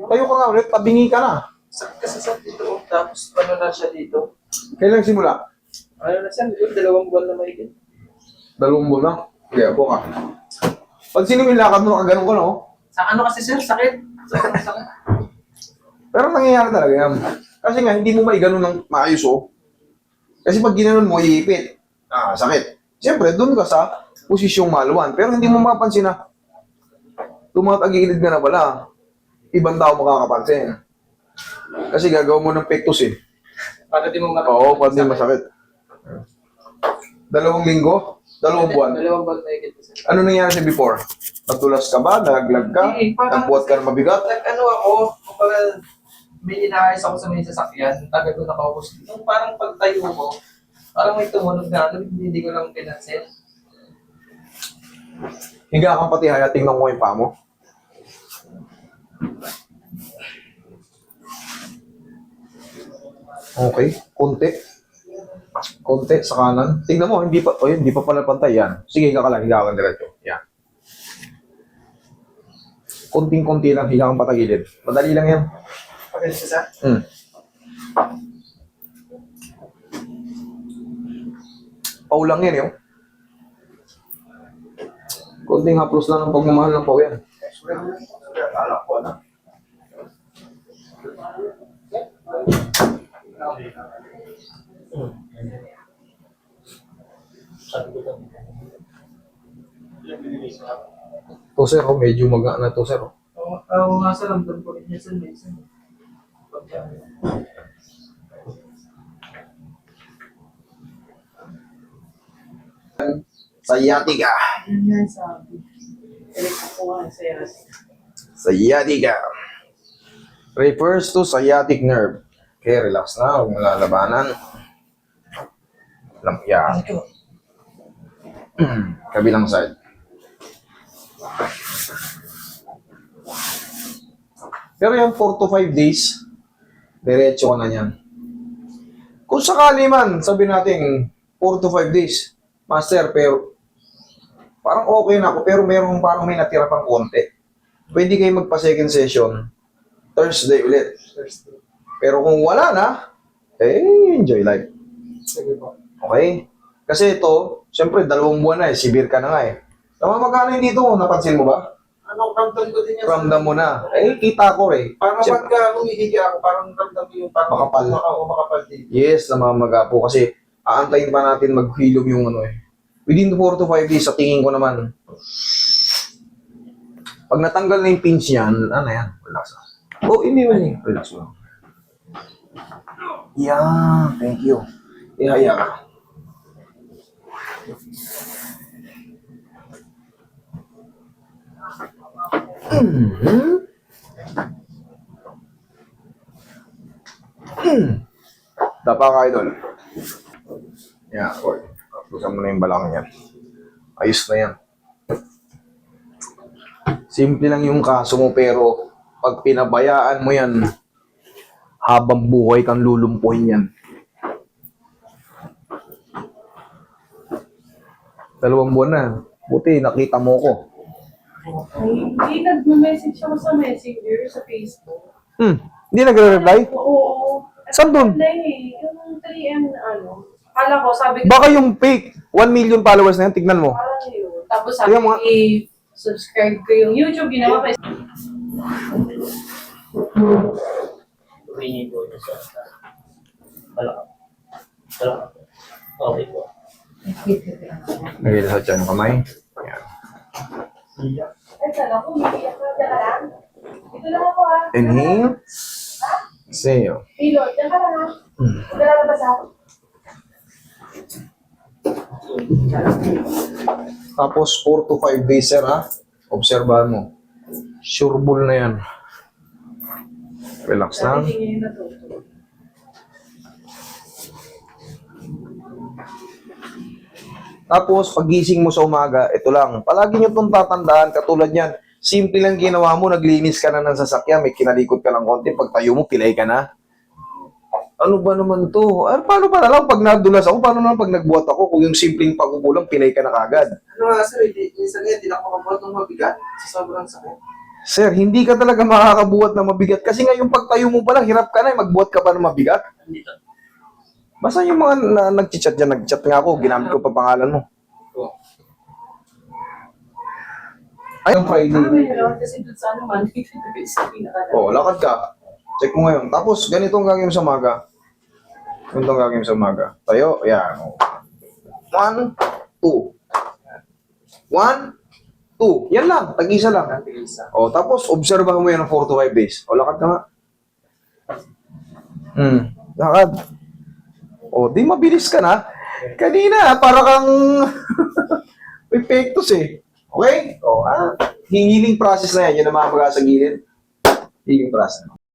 Tayo ka nga ulit, tabingi ka na. Sakit kasi sa dito. Tapos ano na siya dito. Kailan simula? Ano na siya? 2 buwan na mahigit. 2 buwan lang. Kaya po ka. Pag sino yung lakad mo, ganun ko, no? Sa ano kasi sir? Sakit. Sakit. Pero nangyayari talaga yan. Kasi nga, hindi mo maiganon ng maayos, oh. Kasi pag ginanon mo, iipit. Sakit. Siyempre, doon ka sa posisyong maluwan. Pero hindi mo mapansin na tumatagilid ka na pala. Ibang tao makakapansin. Kasi gagawa mo ng pectus, eh. Para di mo Oo, pag di masakit. 2 linggo? 2 buwan? 2 buwan mahigit sir. Ano nangyari sa before? Natulas ka ba? Nalaglag ka? Hindi, parang- Nagbuhat ka ng mabigat? Ano ako, kapag may inaayos ako sa may sasakyan, tagal ko nakaubos. Yung parang pagtayo mo, parang may tumunog na ano, hindi ko lang pinansin. Higa kang pati haya, tingnan ko yung paa mo. Okay, konti. Konti sa kanan. Tingnan mo, hindi pa pala pantay yan. Sige, higa ka lang, higa ka diretso. Yan. Konting-konti lang, higa kang patagilid. Madali lang yan. Pagkat siya Pau lang yan, yun. Konting haplos lang ng pagmamahal ng pau yan. Akala ko na. To sir, medyo maga na to sir. Oo nga sa ramdam ko rin niya sa minsan. Sciatica. Yan yan sabi. Electric ko nga sa yasi. Sciatica. Refers to sciatic nerve. Okay, relax na. Huwag mo lalabanan. Yan. Kabilang side. Pero yung 4 to 5 days, diretso ka na yan. Kung sakali man, sabi natin, 4 to 5 days, master, pero parang okay na ako, pero parang may natira pang konti. Pwede kayo magpa-second session, Thursday ulit. Pero kung wala na, enjoy life. Sige po. Okay? Kasi ito, siyempre, 2 buwan na severe ka na nga eh. Namamagana yung dito, napansin mo ba? Ano, ramdam ko din yan. Ramdam mo na. Kita ko eh. Parang Siyempre- pagka humihiga ako, parang ramdam ko yung parang Makapal. Makapal din. Yes, namamaga po kasi aantayin pa natin maghilom yung ano eh. Within 4 to 5 days, sa tingin ko naman, pag natanggal na yung pinch niyan, ano yan, relax lang. Hindi mo niya. Relax lang. Yeah, thank you. Ihaya ka. Dapa ka, idol. Yeah, okay. Tusan mo na yung balakang yan. Ayos na yan. Simple lang yung kaso mo, pero pag pinabayaan mo yan, habang buhay kang lulumpuhin yan. 2 buwan na. Buti, nakita mo ko. Hindi nag-message ako sa Messenger, sa Facebook. Hindi nagre-reply? Oo. Saan dun? Wala eh. Yung 3M na ano. Akala ko, sabi ko, Baka yung fake, 1 million followers na yan, tignan mo. parang yun. Tapos sabi Kaya ko, mga- i-subscribe ko yung YouTube, ginawa ko. Ringi ko ito sa balakang. Okay po. Lagay sa tiyan ng kamay. Yan. Ay, sana ko, umiiyak ka. Diyan ka lang. Ito lang ako ah. Inhale. Exhale. Pilot, diyan ka lang ah. Huwag ka lalabas ah. Tapos 4 to 5 days, sir, ha? Obserbahan mo. Sure bull na yan. Relax lang. Sabi niya yung natuto. Tapos, pagising mo sa umaga, ito lang. Palagi nyo itong tatandaan, katulad yan. Simple lang ginawa mo, naglinis ka na ng sasakyan, may kinalikot ka lang konti, pag tayo mo, pilay ka na. Ano ba naman to? Paano pa na lang pag nadulas ako? Paano naman pag nagbuhat ako? Kung yung simpleng pagkukulang, pilay ka na kagad. Ano nga sir, minsan nga, hindi na ako makabuhat ng mabigat sa sobrang sakit. Sir, hindi ka talaga makakabuhat ng mabigat. Kasi nga yung pagtayo mo pala, hirap ka na, magbuhat ka pa ng mabigat. Dito. Basta yung mga nag-chat dyan, nag-chat nga ako, ginamit ko pa pangalan mo. Ay, yung Friday. Kasi doon sa ano man, Oh, lakad ka. Check mo ngayon. Tapos, ganito ang gagawin mo sa umaga. Ganito ang gagawin mo sa umaga. Tayo, ayan. 1, 2. 1, 2. Yan lang, tag-isa lang. O, tapos, obserbahan mo yan ng 4 to 5 days. O, lakad ka nga. Lakad. O, di mabilis ka na. Kanina, para kang epektos eh. Okay? O, healing process na yan. Yun ang mga sa gilid. Healing process.